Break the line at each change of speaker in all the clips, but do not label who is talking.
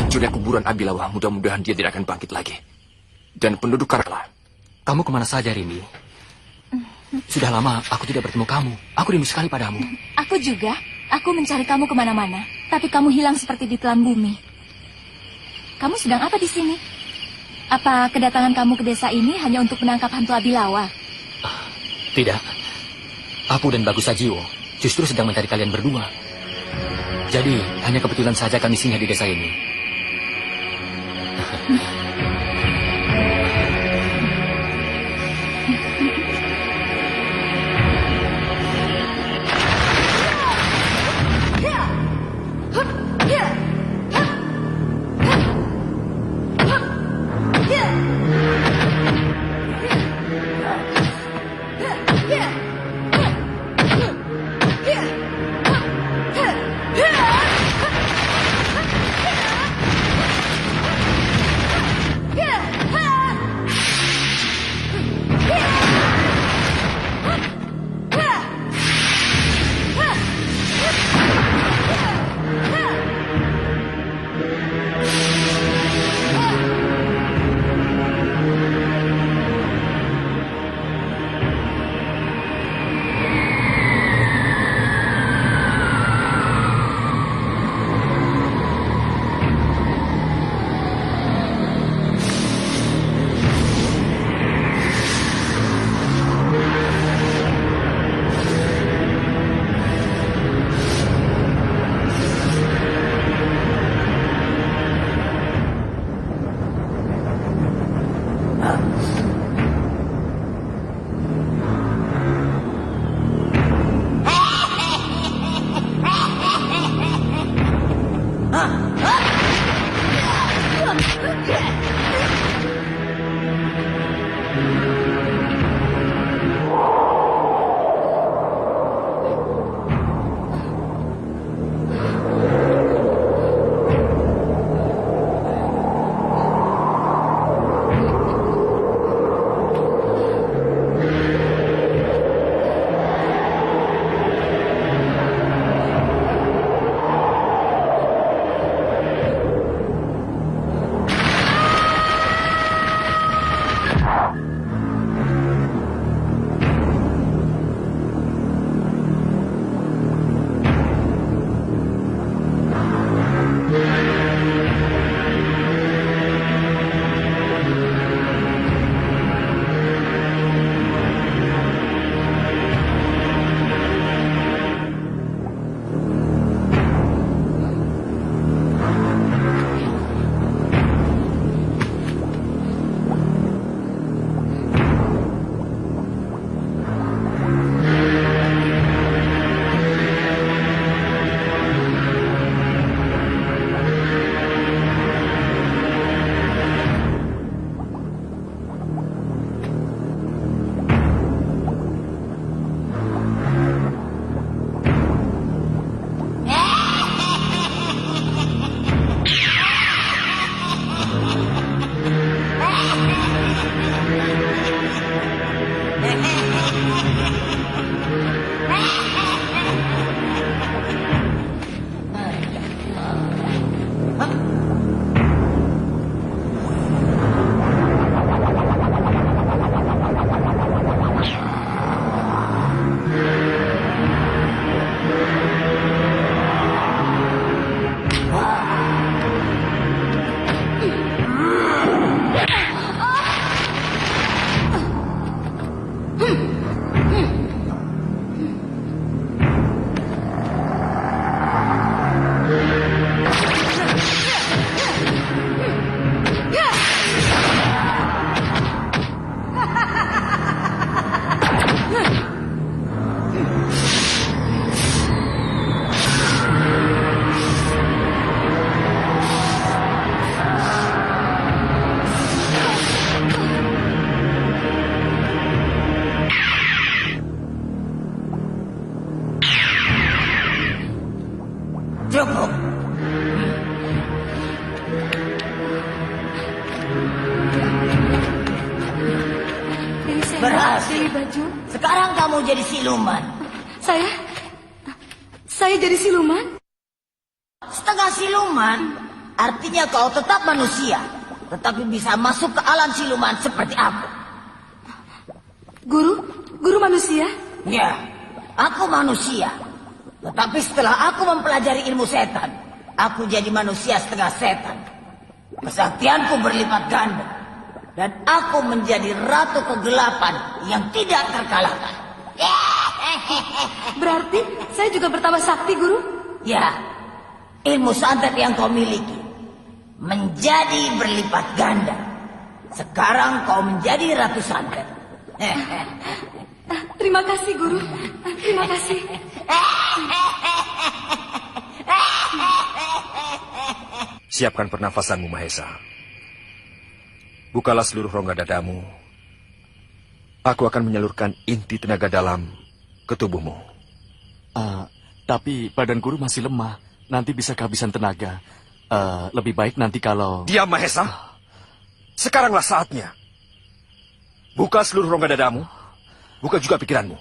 Hancurnya kuburan Abilawa, mudah-mudahan dia tidak akan bangkit lagi. Dan penduduk Karla.
Kamu kemana saja, Rini? Sudah lama aku tidak bertemu kamu. Aku rindu sekali padamu.
Aku juga. Aku mencari kamu kemana-mana. Tapi kamu hilang seperti ditelan bumi. Kamu sedang apa di sini? Apa kedatangan kamu ke desa ini hanya untuk menangkap hantu Abilawa?
Tidak. Aku dan Bagus Sajiwo justru sedang mencari kalian berdua. Jadi, hanya kebetulan saja kami singgah di desa ini.
Berhasil.
Dewi Baju.
Sekarang kamu jadi siluman.
Saya jadi siluman?
Setengah siluman, artinya kau tetap manusia, tetapi bisa masuk ke alam siluman seperti aku.
Guru manusia?
Ya, aku manusia. Tetapi setelah aku mempelajari ilmu setan, aku jadi manusia setengah setan. Kesaktianku berlipat ganda. Dan aku menjadi ratu kegelapan yang tidak terkalahkan.
Berarti saya juga bertambah sakti, Guru?
Ya, ilmu santet yang kau miliki menjadi berlipat ganda. Sekarang kau menjadi ratu santet.
Terima kasih, Guru. Terima kasih.
Siapkan pernafasanmu, Mahesa. Bukalah seluruh rongga dadamu. Aku akan menyalurkan inti tenaga dalam ke tubuhmu.
Tapi badan guru masih lemah. Nanti bisa kehabisan tenaga. Lebih baik nanti kalau...
Diam, Mahesa. Sekaranglah saatnya. Buka seluruh rongga dadamu. Buka juga pikiranmu.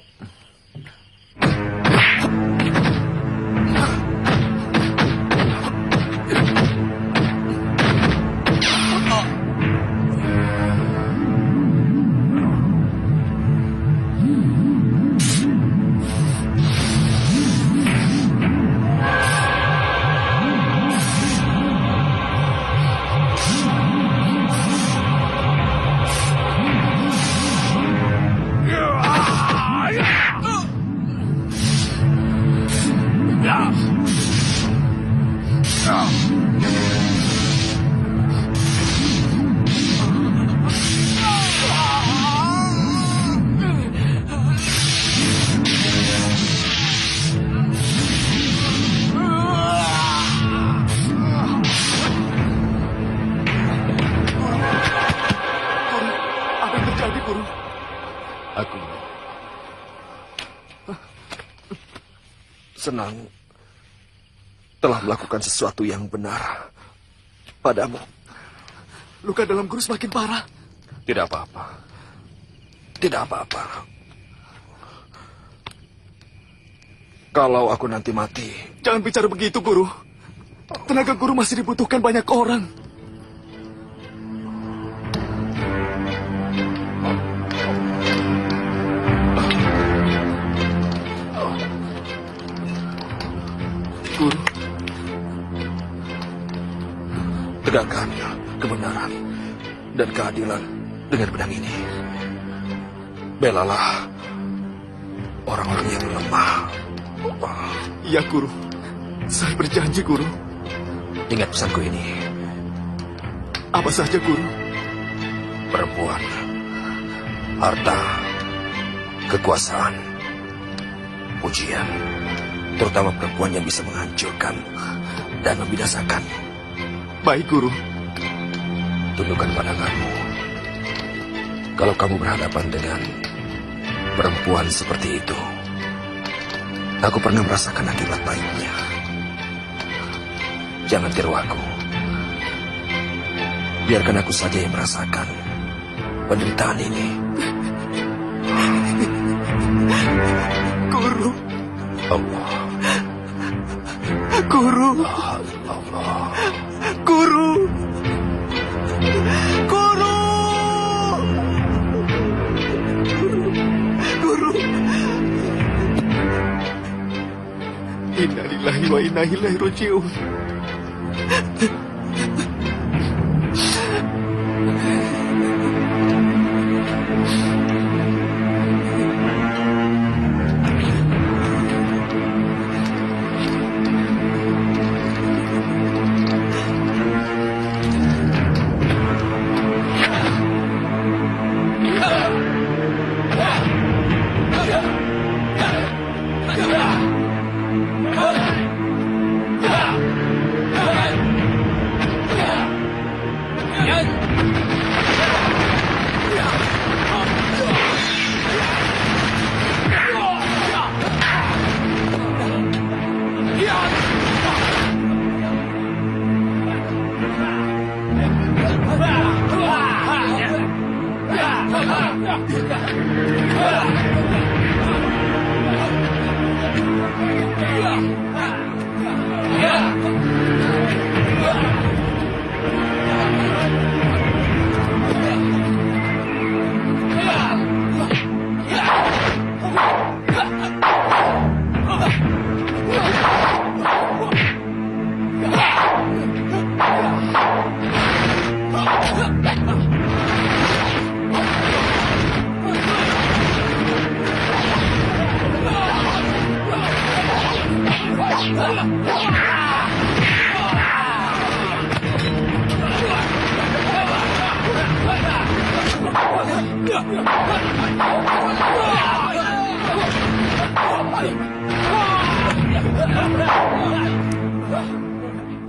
Aku senang telah melakukan sesuatu yang benar padamu.
Luka dalam guru semakin parah.
Tidak apa-apa. Tidak apa-apa. Kalau aku nanti mati...
Jangan bicara begitu, Guru. Tenaga guru masih dibutuhkan banyak orang. Guru.
Tegakkan kebenaran dan keadilan dengan pedang ini. Belalah orang-orang yang lemah.
Iya, Guru. Saya berjanji, Guru.
Ingat pesanku ini.
Apa saja, Guru?
Perempuan, harta, kekuasaan, pujian. Terutama perempuan yang bisa menghancurkan dan membinasakan.
Baik, Guru.
Tundukkan pandanganmu. Kalau kamu berhadapan dengan perempuan seperti itu, aku pernah merasakan akibat baiknya. Jangan tiru aku. Biarkan aku saja yang merasakan penderitaan ini.
Guru.
Allah.
Guru.
Allah.
Guru. Guru. Guru. Inna lillahi wa inna ilaihi raji'un.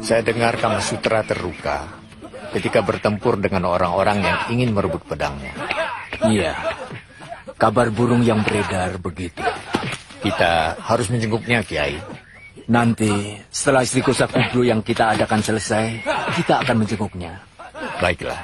Saya dengar Kamasutra terluka ketika bertempur dengan orang-orang yang ingin merebut pedangnya.
Iya, kabar burung yang beredar begitu.
Kita harus menjenguknya, Kiai.
Nanti, setelah istriku Sakublu yang kita adakan selesai, kita akan menjenguknya.
Baiklah.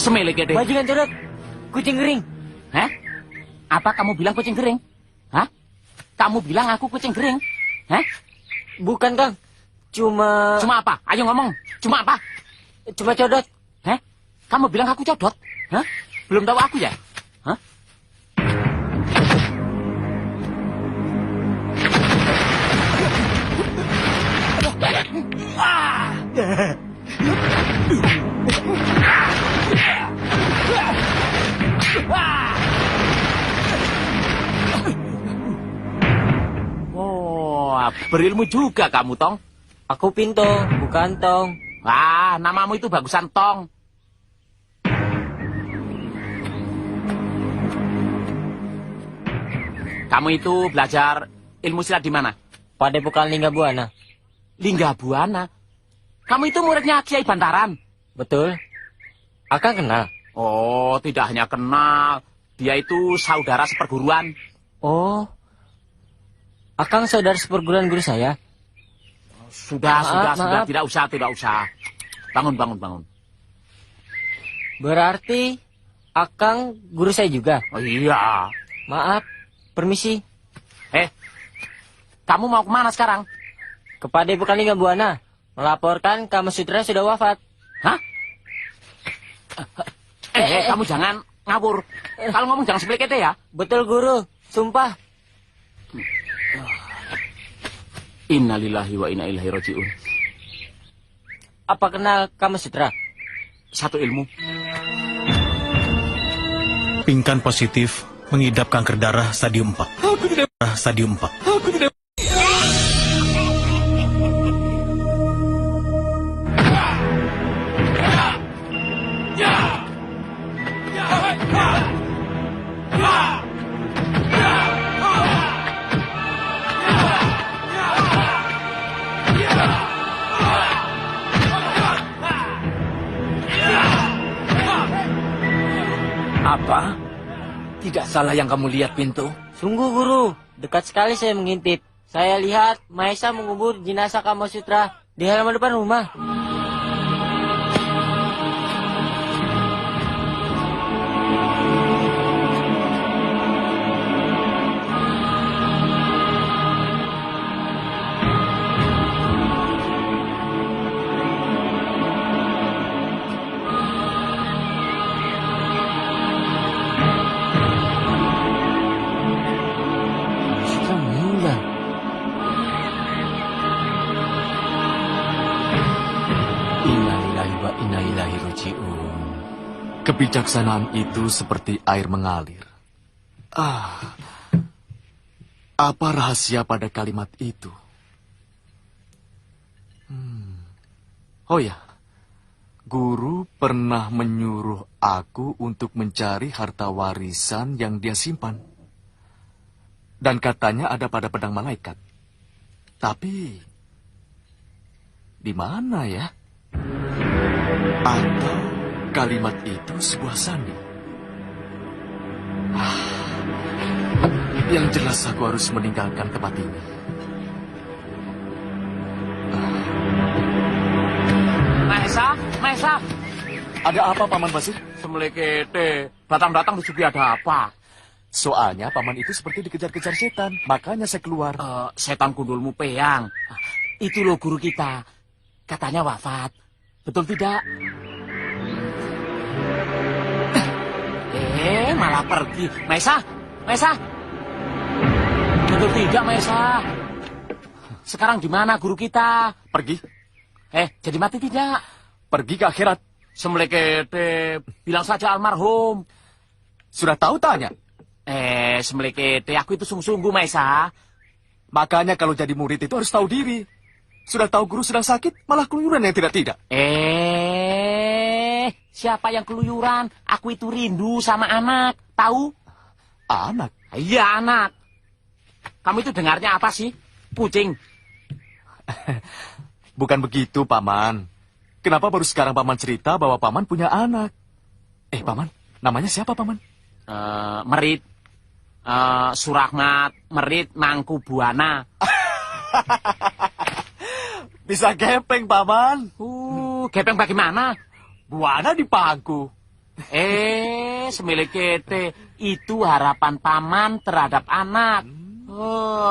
Semelek ya, deh.
Bajingan Codot, kucing kering.
Hah? Apa kamu bilang kucing kering? Hah? Kamu bilang aku kucing kering? Hah?
Bukan, Kang. Cuma
Cuma apa? Ayo ngomong. Cuma apa?
Cuma Codot.
Hah? Kamu bilang aku codot? Hah? Belum tahu aku ya? Hah? Oh, berilmu juga kamu, Tong.
Aku Pinto, bukan Tong.
Ah, namamu itu bagusan Tong. Kamu itu belajar ilmu silat di mana?
Padepokan Lingga Buana.
Lingga Buana. Kamu itu muridnya Kiai Bantaran.
Betul. Akang kenal.
Oh, tidak hanya kenal. Dia itu saudara seperguruan.
Oh. Akang saudara seperguruan guru saya.
Sudah,
Maaf.
sudah. Tidak usah. Bangun.
Berarti Akang guru saya juga.
Oh iya.
Maaf. Permisi.
Kamu mau kemana sekarang?
Ke Padepokan Lingga Buana. Melaporkan Kamasutra sudah wafat.
Hah? Kamu jangan ngawur. Kalau ngomong jangan sepelek ya.
Betul guru. Sumpah.
Innalillahi wa inna ilaihi raji'un.
Apa kenal Kamasutra?
Satu ilmu.
Pingkan positif mengidap kanker darah stadium 4. Stadium 4.
Apa? Tidak salah yang kamu lihat, Pintu.
Sungguh guru. Dekat sekali saya mengintip. Saya lihat Maesa mengubur jenazah Kamasutra di halaman depan rumah. Kamasutra meninggal.
Innalillahi wa inna ilaihi raji'un. Kebijaksanaan itu seperti air mengalir. Apa rahasia pada kalimat itu? Oh ya, guru pernah menyuruh aku untuk mencari harta warisan yang dia simpan. Dan katanya ada pada pedang malaikat. Tapi, di mana ya? Atau kalimat itu sebuah sandi? Yang jelas aku harus meninggalkan tempat ini.
Maesa.
Ada apa, Paman Basir?
Semlekete, datang-datang di sini ada apa?
Soalnya paman itu seperti dikejar-kejar setan, makanya saya keluar.
Setan kundulmu peyang. Itu loh guru kita. Katanya wafat. Betul tidak? Malah pergi. Maesa. Betul tidak, Maesa? Sekarang di mana guru kita?
Pergi.
Jadi mati tidak?
Pergi ke akhirat.
Semlekete, bilang saja almarhum.
Sudah tahu tanya?
Semlekete, aku itu sungguh-sungguh, Maesa.
Makanya kalau jadi murid itu harus tahu diri. Sudah tahu guru sedang sakit, malah keluyuran yang tidak-tidak.
Siapa yang keluyuran? Aku itu rindu sama anak, tahu?
Anak?
Iya, anak. Kamu itu dengarnya apa sih? Kucing.
Bukan begitu, Paman. Kenapa baru sekarang Paman cerita bahwa Paman punya anak? Paman, namanya siapa, Paman?
Merit. Surahmat, Merit, Mangku, Buana.
Bisa gepeng, Paman.
Gepeng bagaimana?
Buana di pangku.
Semilekete, itu harapan Paman terhadap anak.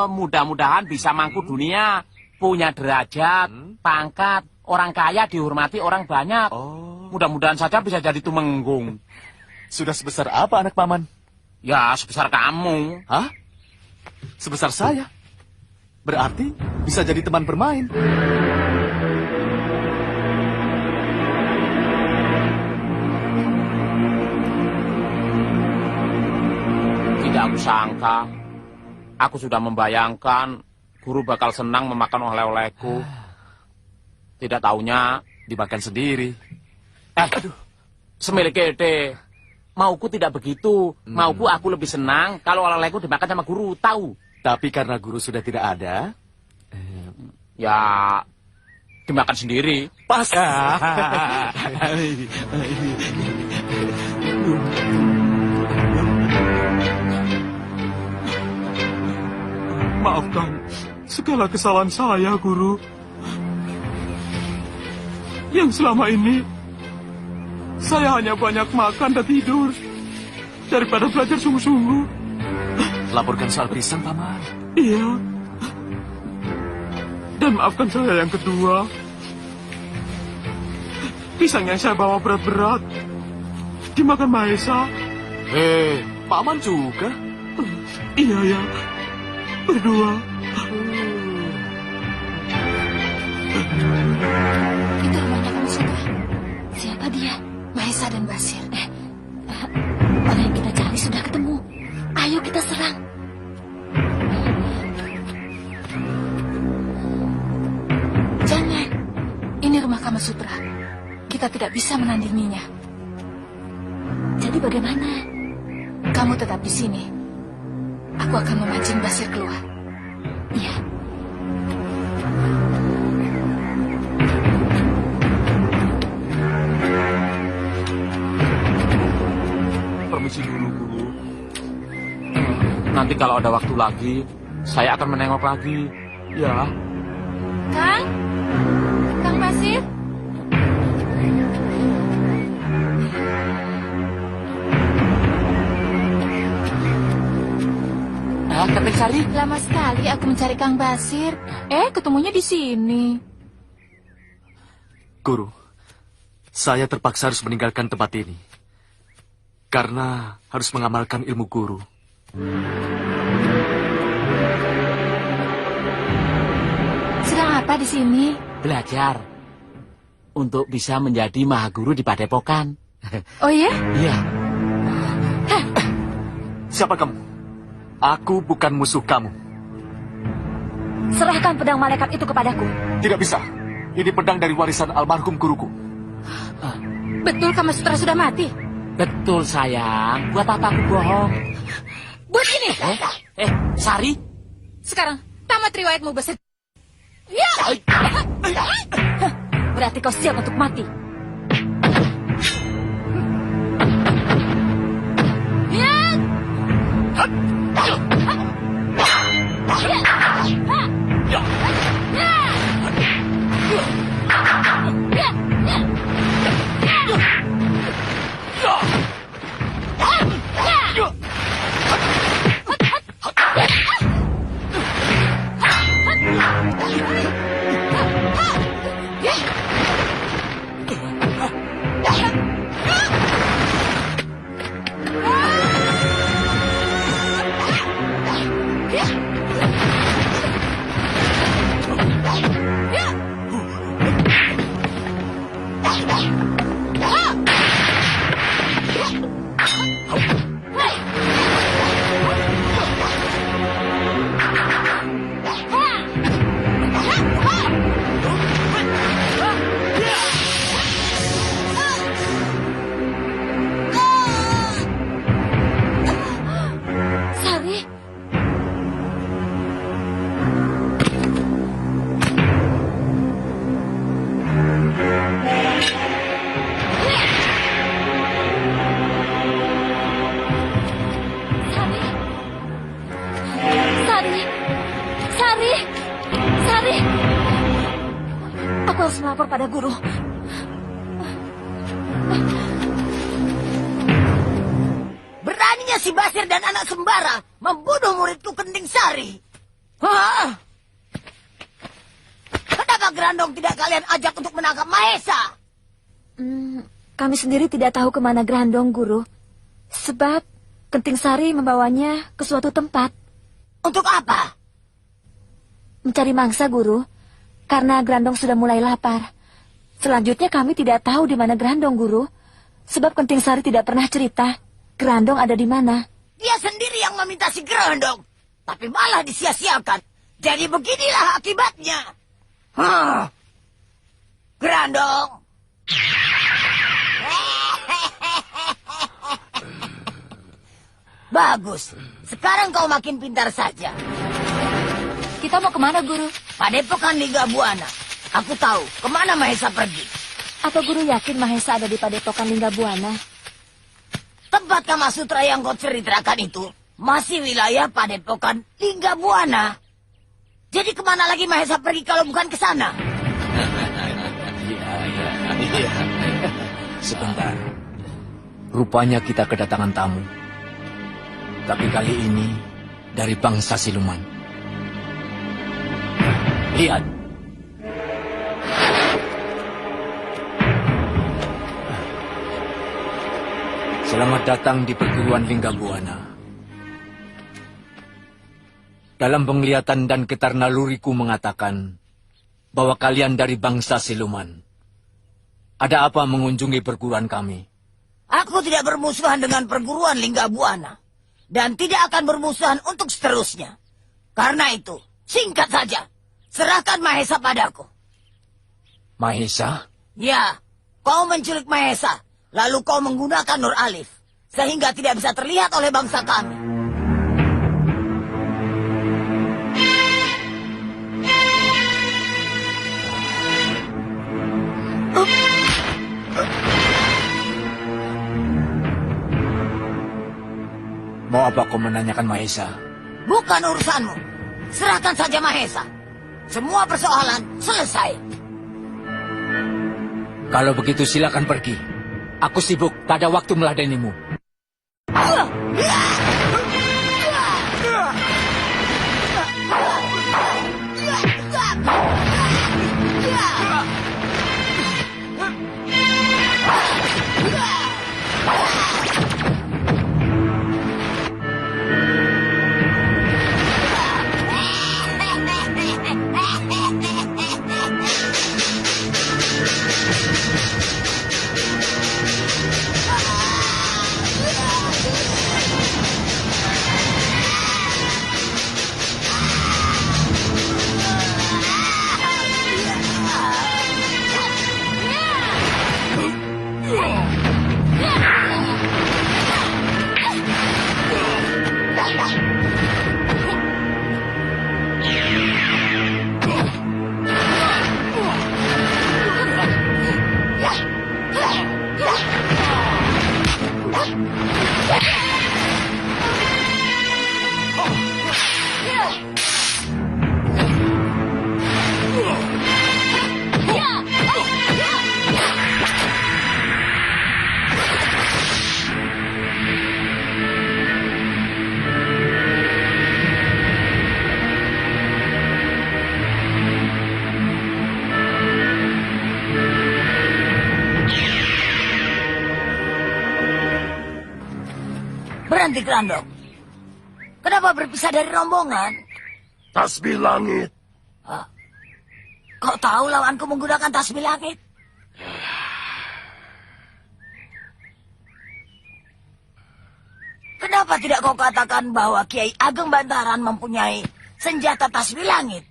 Mudah-mudahan bisa mangku dunia, punya derajat, pangkat, orang kaya dihormati orang banyak. Mudah-mudahan saja bisa jadi tumenggung.
Sudah sebesar apa anak Paman?
Ya, sebesar kamu.
Hah? Sebesar saya? Berarti bisa jadi teman bermain.
Tidak aku sangka. Aku sudah membayangkan guru bakal senang memakan oleh-olehku. Tidak taunya
dimakan sendiri.
Aduh, semilekete. Mauku tidak begitu. Mauku aku lebih senang kalau oleh-olehku dimakan sama guru, tahu.
Tapi karena guru sudah tidak ada,
ya dimakan sendiri.
Pas.
Maafkan segala kesalahan saya, Guru. Yang selama ini saya hanya banyak makan dan tidur daripada belajar sungguh-sungguh.
Laporkan soal pisang, Paman.
Iya. Dan maafkan saya yang kedua. Pisang yang saya bawa berat-berat dimakan Maesa.
Paman juga?
Iya, ya. Berdua.
Itu rumahnya kamu sudah. Siapa dia? Maesa dan Basir. Orang yang kita cari sudah ketemu. Ayo kita serang. Jangan. Ini rumah Kamasutra. Kita tidak bisa menandinginya. Jadi bagaimana? Kamu tetap di sini. Aku akan memancing Basir keluar. Iya.
Permisi dulu, Guru. Nanti kalau ada waktu lagi, saya akan menengok lagi. Ya.
Kang Basir?
Ketik Sari?
Lama sekali aku mencari Kang Basir. Ketemunya di sini.
Guru, saya terpaksa harus meninggalkan tempat ini. Karena harus mengamalkan ilmu guru.
Sedang apa di sini?
Belajar. Untuk bisa menjadi mahaguru di Padepokan.
Oh ya?
Iya.
Siapa kamu? Aku bukan musuh kamu.
Serahkan pedang malaikat itu kepadaku.
Tidak bisa. Ini pedang dari warisan almarhum guruku.
Betul Kamasutra sudah mati?
Betul, sayang. Buat apa aku bohong?
Buat ini.
Sari?
Sekarang tamat riwayatmu, Basir. Ya. Berarti kau siap untuk mati. Sari. Sari. Sari. Sari. Aku harus melapor pada guru.
Beraninya si Basir dan anak Sembara membunuh muridku Kenting Sari. Hah? Kenapa Grandong tidak kalian ajak untuk menangkap Mahesa?
Kami sendiri tidak tahu kemana Grandong, Guru. Sebab Kenting Sari membawanya ke suatu tempat.
Untuk apa?
Mencari mangsa, Guru. Karena Grandong sudah mulai lapar. Selanjutnya kami tidak tahu di mana Grandong, Guru. Sebab Kenting Sari tidak pernah cerita Grandong ada di mana.
Dia sendiri yang meminta si Grandong. Tapi malah disia-siakan. Jadi beginilah akibatnya. Grandong. Bagus. Sekarang kau makin pintar saja.
Kita mau kemana, Guru?
Padepokan Lingga Buana. Aku tahu kemana Mahesa pergi.
Apa Guru yakin Mahesa ada di Padepokan Lingga Buana?
Tempat Kama Sutra yang kau ceritakan itu masih wilayah Padepokan Lingga Buana. Jadi kemana lagi Mahesa pergi kalau bukan ke sana?
Iya. Sebentar. Rupanya kita kedatangan tamu. Tapi kali ini dari bangsa siluman. Lihat. Selamat datang di perguruan Lingga Buana. Dalam penglihatan dan getar naluriku mengatakan bahwa kalian dari bangsa siluman. Ada apa mengunjungi perguruan kami?
Aku tidak bermusuhan dengan perguruan Lingga Buana. Dan tidak akan bermusuhan untuk seterusnya. Karena itu, singkat saja. Serahkan Mahesa padaku.
Mahesa?
Ya, kau menculik Mahesa. Lalu kau menggunakan Nur Alif. Sehingga tidak bisa terlihat oleh bangsa kami.
Mau apa kau menanyakan Mahesa?
Bukan urusanmu. Serahkan saja Mahesa. Semua persoalan selesai.
Kalau begitu silakan pergi. Aku sibuk, tak ada waktu meladenimu.
Berhenti, Grandong. Kenapa berpisah dari rombongan?
Tasbih langit.
Kau tahu lawanku menggunakan tasbih langit? Kenapa tidak kau katakan bahwa Kiai Ageng Bantaran mempunyai senjata tasbih langit?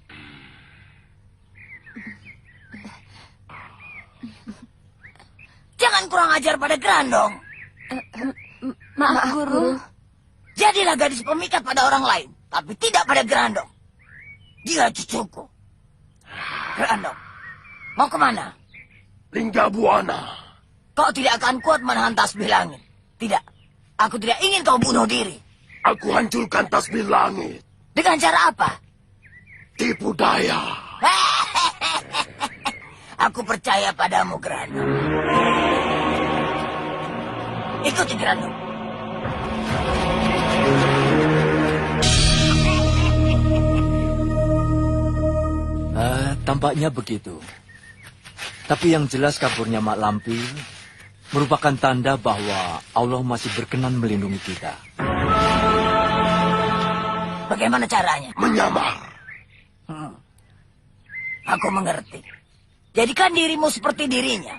Jangan kurang ajar pada Grandong.
Maaf, Guru.
Jadilah gadis pemikat pada orang lain, tapi tidak pada Grandong. Dia cucuku. Grandong, mau kemana?
Lingga Buana.
Kau tidak akan kuat menahan tasbih langit. Tidak, aku tidak ingin kau bunuh diri.
Aku hancurkan tasbih langit.
Dengan cara apa?
Tipu daya.
Aku percaya padamu, Grandong. Ikuti, Grandong.
Tampaknya begitu. Tapi yang jelas kaburnya Mak Lampir merupakan tanda bahwa Allah masih berkenan melindungi kita.
Bagaimana caranya?
Menyamar.
Aku mengerti. Jadikan dirimu seperti dirinya.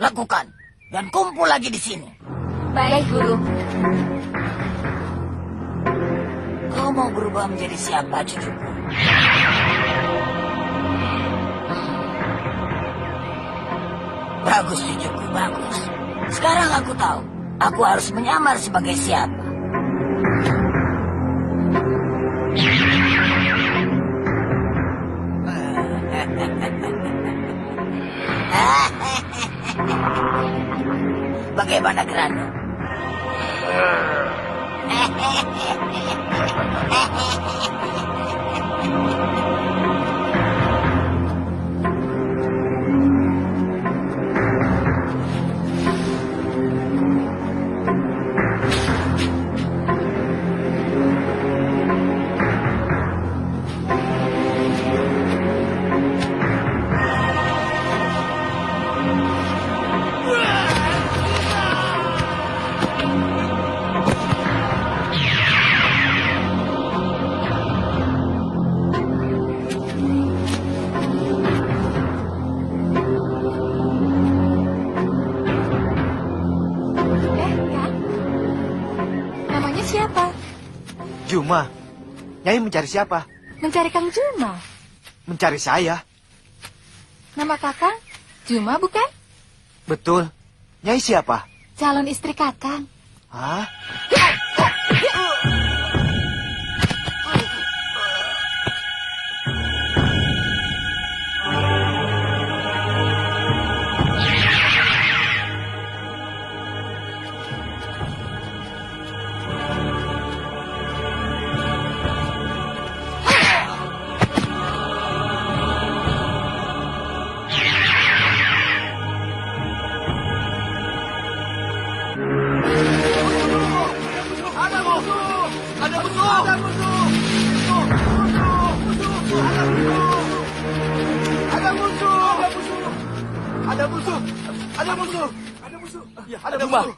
Lakukan. Dan kumpul lagi di sini.
Baik, Guru.
Kau mau berubah menjadi siapa, cucuku? Bagus, cucuku, bagus. Sekarang aku tahu. Aku harus menyamar sebagai siapa. Bagaimana, Grandong?
Juma, Nyai mencari siapa?
Mencari Kang Juma.
Mencari saya.
Nama Kakang? Juma bukan?
Betul. Nyai siapa?
Calon istri Kakang.
Hah?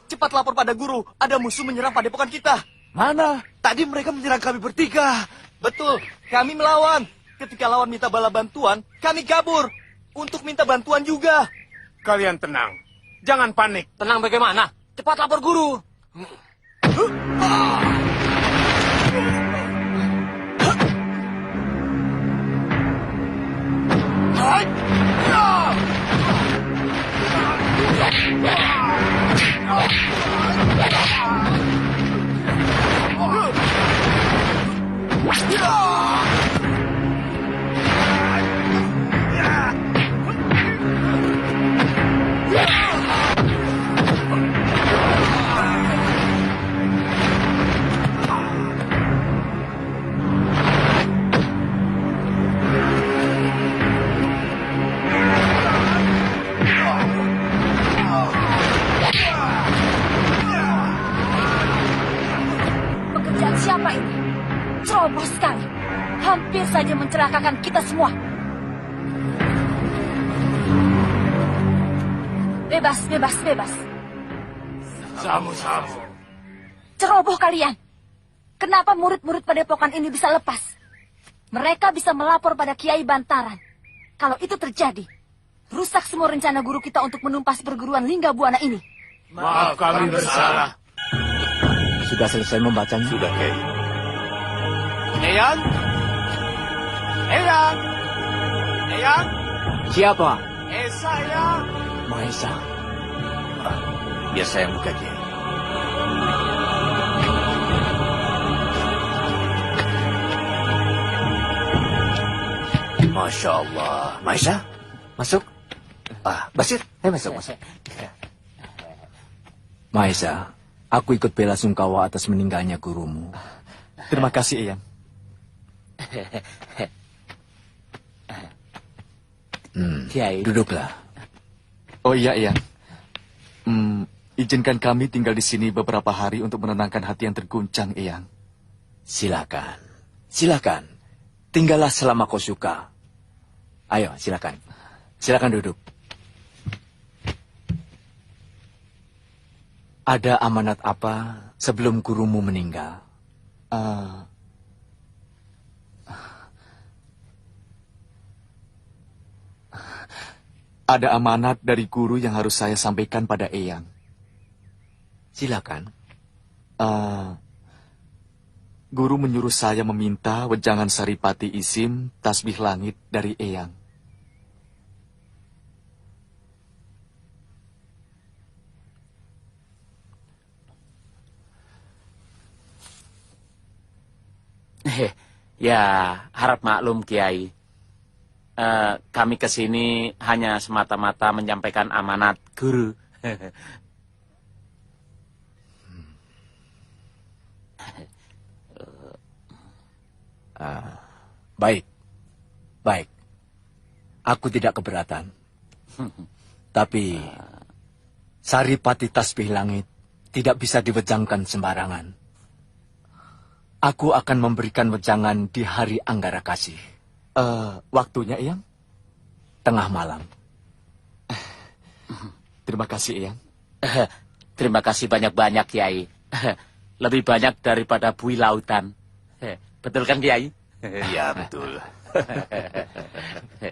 Cepat lapor pada guru. Ada musuh menyerang padepokan kita.
Mana?
Tadi mereka menyerang kami bertiga. Betul, kami melawan. Ketika lawan minta bala bantuan, kami kabur. Untuk minta bantuan juga.
Kalian tenang. Jangan panik.
Tenang bagaimana? Cepat lapor guru.
Pekerjaan siapa ini? Ceroboh sekali. Hampir saja mencelakakan kita semua. Bebas, bebas, bebas.
Samu-samu.
Ceroboh kalian. Kenapa murid-murid padepokan ini bisa lepas? Mereka bisa melapor pada Kiai Bantaran. Kalau itu terjadi, rusak semua rencana guru kita untuk menumpas perguruan Lingga Buana ini.
Maaf, kami bersalah.
Sudah selesai membacanya?
Sudah, Kiai.
Eyang? Eyang? Eyang?
Siapa?
Saya.
Mahesa.
Biar saya yang buka, Kiai. Masya Allah. Maisa, masuk. Basir, masuk.
Mahesa, aku ikut bela sungkawa atas meninggalnya gurumu.
Terima kasih, Eyang.
Kiai.
Duduklah.
Oh iya, Eyang. Izinkan kami tinggal di sini beberapa hari untuk menenangkan hati yang terguncang, Eyang.
Silakan. Silakan. Tinggallah selama kau suka. Ayo, silakan. Silakan duduk. Ada amanat apa sebelum gurumu meninggal?
Ada amanat dari guru yang harus saya sampaikan pada Eyang.
Silakan.
Guru menyuruh saya meminta wejangan Saripati Isim tasbih langit dari Eyang.
Ya, harap maklum, Kiai. Kami kesini hanya semata-mata menyampaikan amanat guru.
Baik. Baik. Aku tidak keberatan. Tapi Saripati Tasbih Langit tidak bisa diwejangkan sembarangan. Aku akan memberikan wejangan di hari Anggara Kasih.
Waktunya, Eyang?
Tengah malam.
Terima kasih, Eyang.
Terima kasih banyak-banyak, Kiai. Lebih banyak daripada bui lautan. Betul kan, Kiai?
Iya, betul.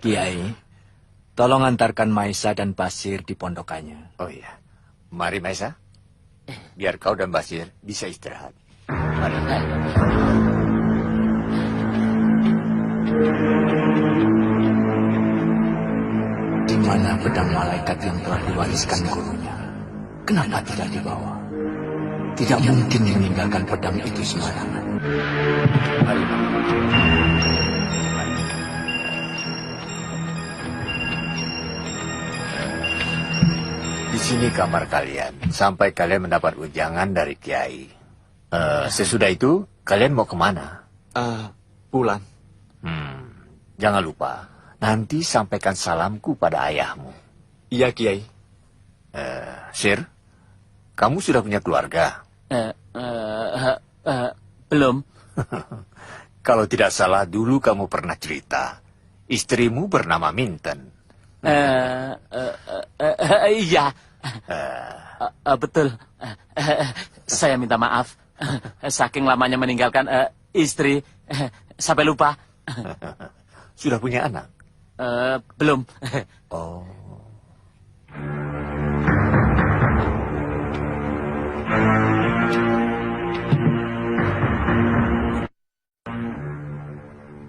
Kiai, tolong antarkan Maisa dan Basir di pondokannya.
Oh iya. Mari, Maisa. Biar kau dan Basir bisa istirahat. Mari.
Di mana pedang malaikat yang telah diwariskan gurunya? Kenapa tidak dibawa? Tidak mungkin meninggalkan pedang itu sembarangan.
Mari. Di sini kamar kalian. Sampai kalian mendapat ujangan dari Kiai. Sesudah itu, kalian mau kemana?
Pulang.
Jangan lupa, nanti sampaikan salamku pada ayahmu.
Iya, Kiai.
Sir, kamu sudah punya keluarga?
Belum.
Kalau tidak salah, dulu kamu pernah cerita. Istrimu bernama Minten.
Iya. Betul. Saya minta maaf. Saking lamanya meninggalkan istri, sampai lupa.
Sudah punya anak?
Belum.
Oh.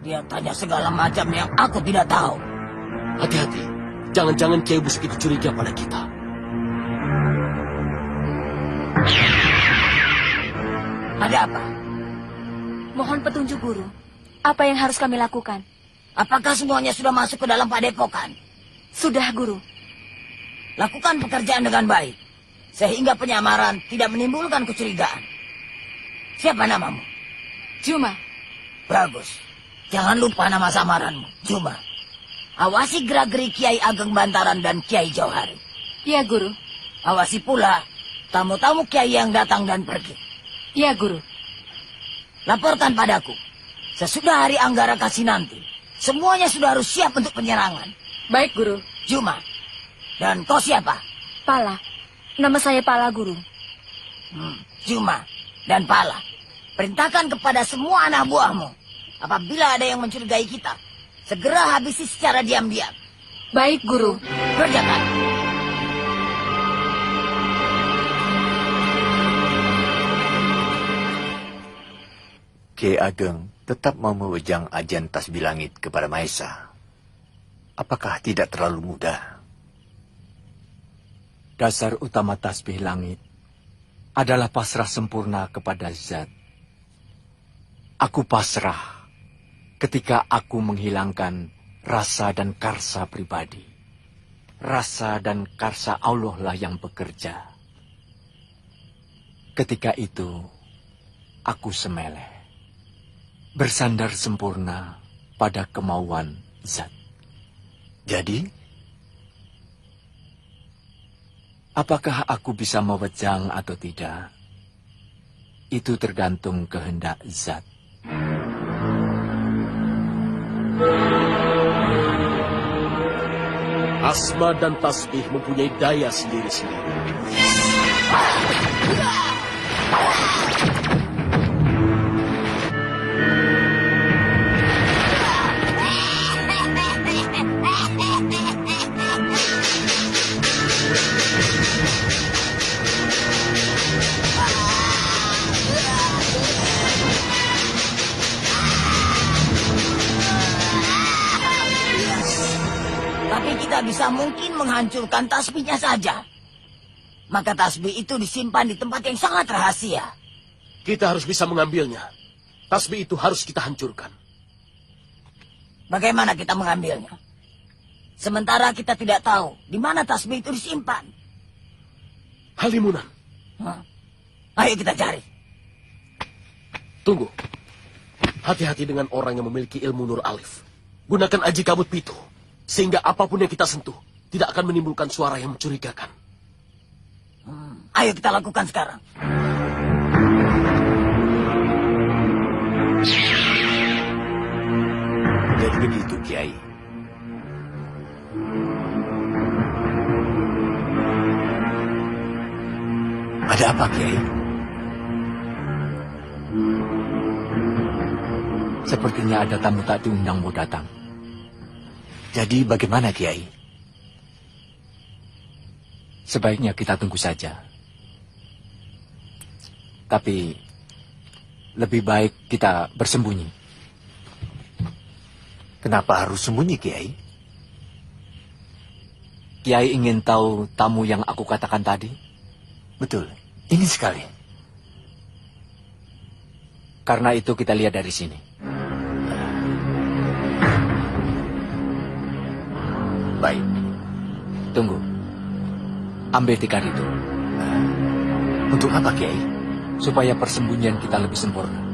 Dia tanya segala macam yang aku tidak tahu.
Hati-hati. Jangan-jangan Kiai Busuk itu curiga pada kita.
Ada apa?
Mohon petunjuk guru. Apa yang harus kami lakukan?
Apakah semuanya sudah masuk ke dalam padepokan?
Sudah, guru.
Lakukan pekerjaan dengan baik. Sehingga penyamaran tidak menimbulkan kecurigaan. Siapa namamu?
Juma.
Bagus. Jangan lupa nama samaranmu, Juma. Awasi gerak-gerik Kiai Ageng Bantaran dan Kiai Jauhari.
Ya, guru.
Awasi pula tamu-tamu Kiai yang datang dan pergi.
Ya, guru.
Laporkan padaku. Sesudah hari Anggara Kasih nanti, semuanya sudah harus siap untuk penyerangan.
Baik, guru.
Juma. Dan kau siapa?
Pala. Nama saya Pala, guru.
Juma. Dan Pala, perintahkan kepada semua anak buahmu. Apabila ada yang mencurigai kita, segera habisi secara diam-diam.
Baik, Guru.
Kerjakan.
Kiai Ageng tetap mau mewejang ajian tasbih langit kepada Maesa. Apakah tidak terlalu mudah?
Dasar utama tasbih langit adalah pasrah sempurna kepada Zat. Aku pasrah ketika aku menghilangkan rasa dan karsa pribadi. Rasa dan karsa Allah lah yang bekerja. Ketika itu, aku semeleh. Bersandar sempurna pada kemauan Zat.
Jadi,
apakah aku bisa mewejang atau tidak? Itu tergantung kehendak Zat.
Asma dan tasbih mempunyai daya sendiri-sendiri.
Tapi kita bisa mungkin menghancurkan tasbihnya saja. Maka tasbih itu disimpan di tempat yang sangat rahasia.
Kita harus bisa mengambilnya. Tasbih itu harus kita hancurkan.
Bagaimana kita mengambilnya? Sementara kita tidak tahu di mana tasbih itu disimpan.
Halimunan.
Ayo kita cari.
Tunggu. Hati-hati dengan orang yang memiliki ilmu Nur Alif. Gunakan aji kabut pitu. Sehingga apapun yang kita sentuh tidak akan menimbulkan suara yang mencurigakan.
Ayo kita lakukan sekarang.
jadi begitu, Kiai. Ada apa, Kiai?
Sepertinya ada tamu tak diundang mau datang.
Jadi bagaimana, Kiai?
Sebaiknya kita tunggu saja. Tapi lebih baik kita bersembunyi.
Kenapa harus sembunyi, Kiai?
Kiai ingin tahu tamu yang aku katakan tadi?
Betul, ingin sekali.
Karena itu kita lihat dari sini.
Baik.
Tunggu. Ambil tikar itu.
Untuk apa, Kiai?
Supaya persembunyian kita lebih sempurna.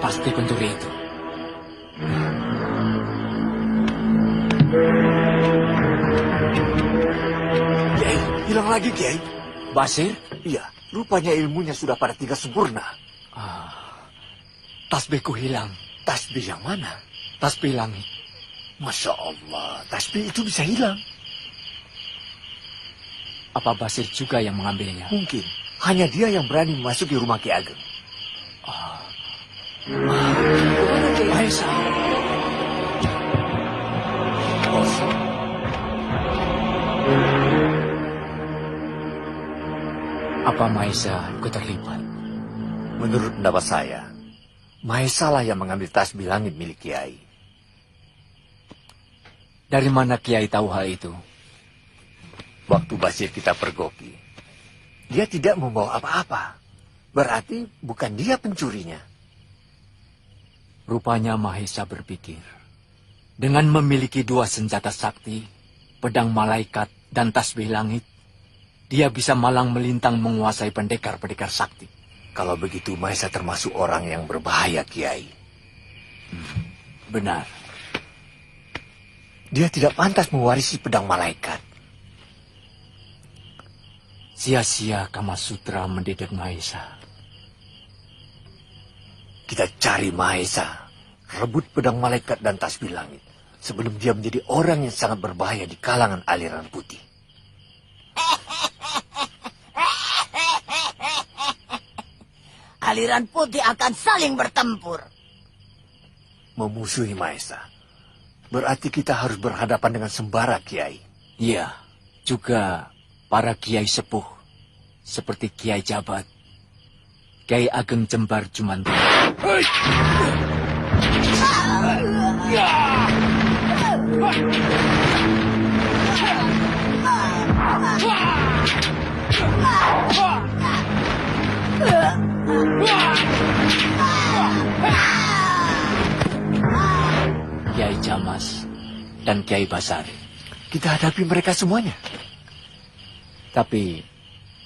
Pasti pencuri itu.
Kiai, hilang lagi Kiai.
Basir?
Iya, rupanya ilmunya sudah pada tingkat sempurna.
Tasbihku hilang.
Tasbih yang mana?
Tasbih langit.
Masya Allah, tasbih itu bisa hilang.
Apa Basir juga yang mengambilnya?
Mungkin. Hanya dia yang berani memasuki rumah Ki Ageng.
Mahesa.
Kosong.
Apa Mahesa ikut terlibat?
Menurut pendapat saya, Mahesa lah yang mengambil tasbih langit milik Kiai.
Dari mana Kiai tahu hal itu?
Waktu Basir kita pergoki, dia tidak membawa apa-apa. Berarti bukan dia pencurinya.
Rupanya Mahesa berpikir, dengan memiliki dua senjata sakti, pedang malaikat dan tasbih langit, dia bisa malang melintang menguasai pendekar-pendekar sakti.
Kalau begitu Mahesa termasuk orang yang berbahaya, Kiai.
Benar.
Dia tidak pantas mewarisi pedang malaikat.
Sia-sia Kama Sutra mendidik Mahesa.
Kita cari Mahesa, rebut pedang malaikat dan tasbih langit, sebelum dia menjadi orang yang sangat berbahaya di kalangan aliran putih.
Aliran putih akan saling bertempur.
Memusuhi Mahesa, berarti kita harus berhadapan dengan sembara, Kiai.
Iya, juga para kiai sepuh, seperti Kiai Jabat, Kiai Ageng Jembar Jumanti. Kiai Jamas dan Kiai Basari.
Kita hadapi mereka semuanya.
Tapi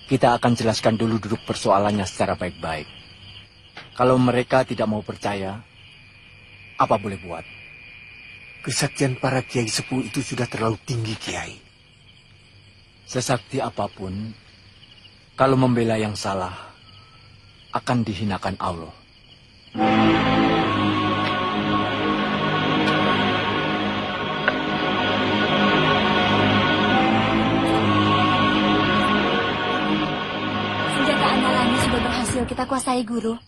kita akan jelaskan dulu duduk persoalannya secara baik-baik. Kalau mereka tidak mau percaya, apa boleh buat?
Kesaktian para kiai sepuh itu sudah terlalu tinggi, Kiai.
Sesakti apapun, kalau membela yang salah, akan dihinakan Allah.
Senjata andalannya sudah berhasil kita kuasai, Guru.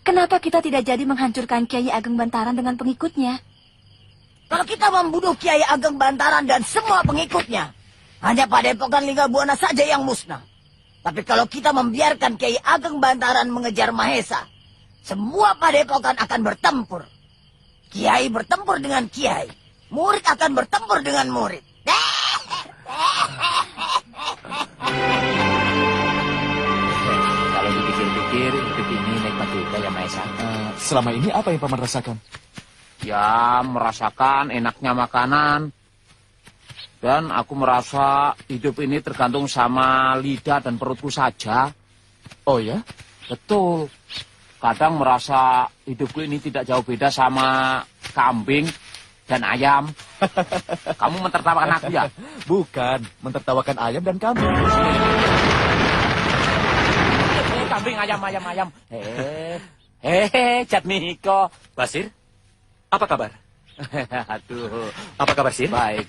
Kenapa kita tidak jadi menghancurkan Kiai Ageng Bantaran dengan pengikutnya?
Kalau kita membunuh Kiai Ageng Bantaran dan semua pengikutnya, hanya Padepokan Linggabuana saja yang musnah. Tapi kalau kita membiarkan Kiai Ageng Bantaran mengejar Mahesa, semua padepokan akan bertempur. Kiai bertempur dengan kiai, murid akan bertempur dengan murid.
Kalau dipikir-pikir, hidup ini nikmat juga ya Mahesa.
Selama ini apa yang Paman rasakan?
Ya, merasakan enaknya makanan. Dan aku merasa hidup ini tergantung sama lidah dan perutku saja.
Oh ya?
Betul. Kadang merasa hidupku ini tidak jauh beda sama kambing dan ayam. Kamu mentertawakan aku ya?
Bukan, mentertawakan ayam dan kambing.
Kambing, ayam. Jatmiko.
Basir, apa kabar?
Aduh.
Apa kabar, Sir?
Baik.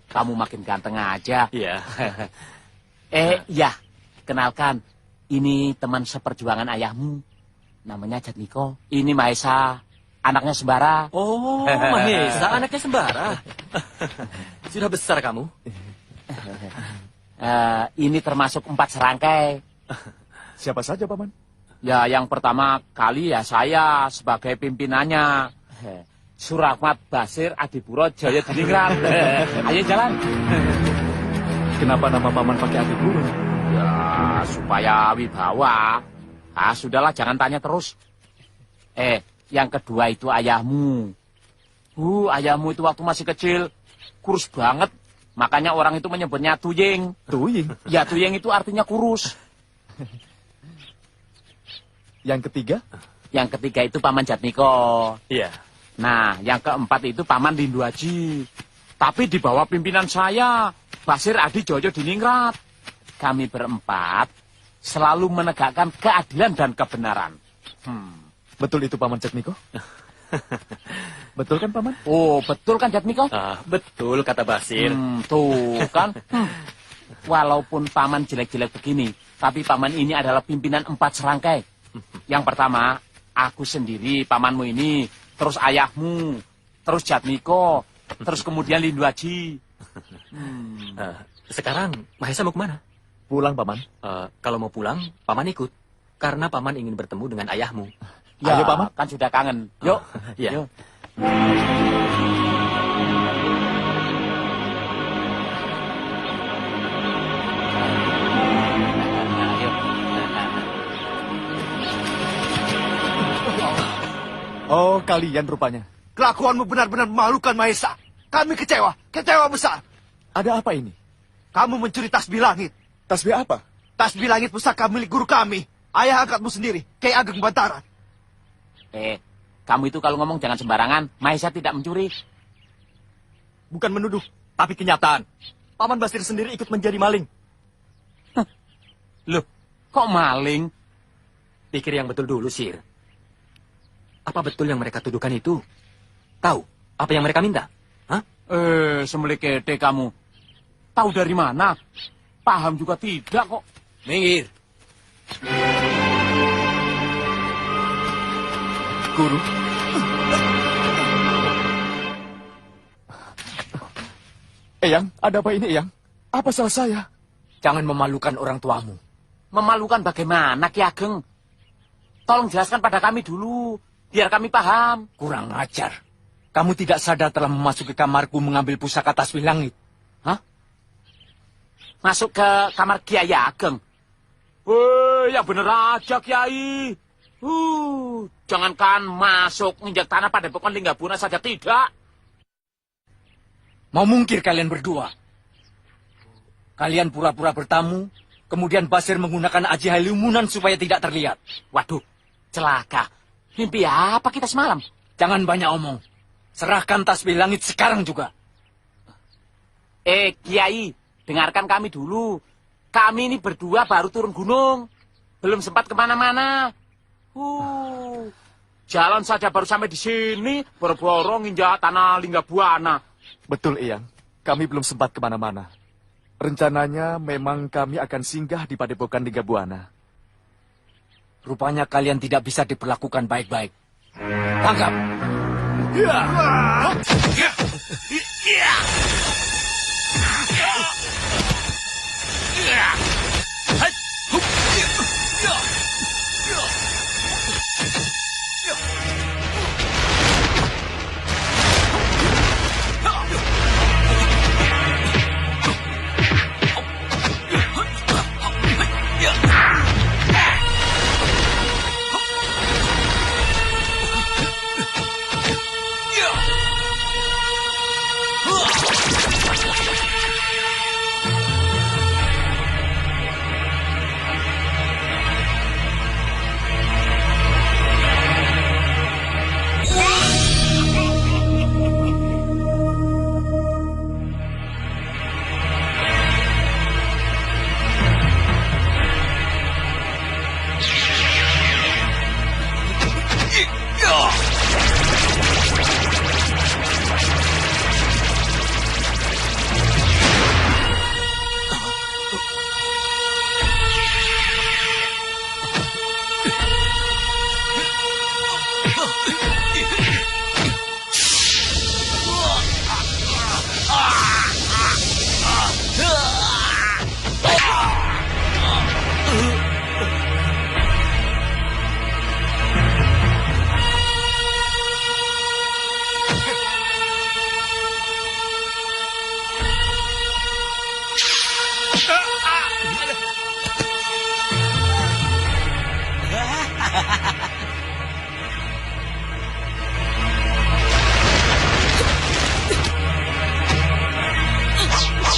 Kamu makin ganteng aja.
Iya.
Ya. Kenalkan. Ini teman seperjuangan ayahmu. Namanya Jatmiko. Ini Mahesa. Anaknya Sembara.
Oh, Mahesa, anaknya Sembara. Sudah besar kamu?
Ini termasuk 4 serangkai.
Siapa saja, Paman?
Ya, yang pertama kali ya saya sebagai pimpinannya. Surahmat Basir Adipuro Jaya Diningrat. Ayo jalan.
Kenapa nama Paman pakai Adipuro?
Ya, supaya wibawa. Sudahlah, jangan tanya terus. Yang kedua itu ayahmu. Ayahmu itu waktu masih kecil, kurus banget. Makanya orang itu menyebutnya Tuying.
Tuying?
Ya, Tuying itu artinya kurus.
Yang ketiga?
Yang ketiga itu Paman Jatmiko.
Iya.
Nah, yang keempat itu Paman Lindu Aji. Tapi di bawah pimpinan saya, Basir Adi Joyo Diningrat. Kami berempat selalu menegakkan keadilan dan kebenaran.
Betul itu Paman Jatmiko? Betul kan Paman?
Oh, betul kan Jatmiko?
Betul kata Basir.
Tuh kan. Walaupun Paman jelek-jelek begini, tapi Paman ini adalah pimpinan 4 serangkai. Yang pertama, aku sendiri, Pamanmu ini, terus ayahmu, terus Jatmiko, terus kemudian Lindu Aji.
Sekarang Mahesa mau kemana?
Pulang Paman.
Kalau mau pulang, Paman ikut. Karena Paman ingin bertemu dengan ayahmu.
Ya,
Ayo Paman.
kan sudah kangen. Yuk.
Iya.
Yuk.
Oh, kalian rupanya.
Kelakuanmu benar-benar memalukan, Mahesa. Kami kecewa, kecewa besar.
Ada apa ini?
Kamu mencuri tasbih langit.
Tasbih apa?
Tasbih langit pusaka milik guru kami. Ayah angkatmu sendiri, Kiai Ageng Bantaran.
Kamu itu kalau ngomong jangan sembarangan. Mahesa tidak mencuri.
Bukan menuduh, tapi kenyataan. Paman Basir sendiri ikut menjadi maling.
Loh, kok maling?
Pikir yang betul dulu, Sir. Apa betul yang mereka tuduhkan itu? Tahu apa yang mereka minta? Hah?
Sembelih kete kamu. Tahu dari mana? Paham juga tidak kok.
Minggir.
Guru. Eyang, ada apa ini Eyang? Apa salah saya?
Jangan memalukan orang tuamu.
Memalukan bagaimana, Ki Ageng? Tolong jelaskan pada kami dulu, biar kami paham.
Kurang ajar. Kamu tidak sadar telah memasuki kamarku mengambil pusaka tasbih langit.
Hah? Masuk ke kamar Kiai Ageng? Woi, yang bener aja, Kiai. Jangankan masuk nginjak tanah pada pokok Linggabuna saja tidak.
Mau mungkir kalian berdua. Kalian pura-pura bertamu, kemudian Basir menggunakan aji halumunan supaya tidak terlihat.
Waduh, celaka. Mimpi apa kita semalam?
Jangan banyak omong. Serahkan tasbih langit sekarang juga.
Kiai, dengarkan kami dulu. Kami ini berdua baru turun gunung. Belum sempat kemana-mana. Jalan saja baru sampai di sini, boro-boro nginjak tanah Linggabuna.
Betul Eyang, kami belum sempat kemana-mana. Rencananya memang kami akan singgah di Padepokan Linggabuna.
Rupanya kalian tidak bisa diperlakukan baik-baik. Tangkap!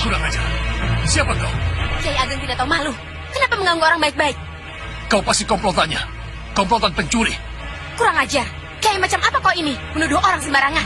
Kurang ajar. Siapa kau?
Kiai Ageng tidak tahu malu. Kenapa mengganggu orang baik-baik?
Kau pasti komplotannya.
komplotan pencuri.
Kurang ajar. Kayak macam apa kau ini? Menuduh orang sembarangan.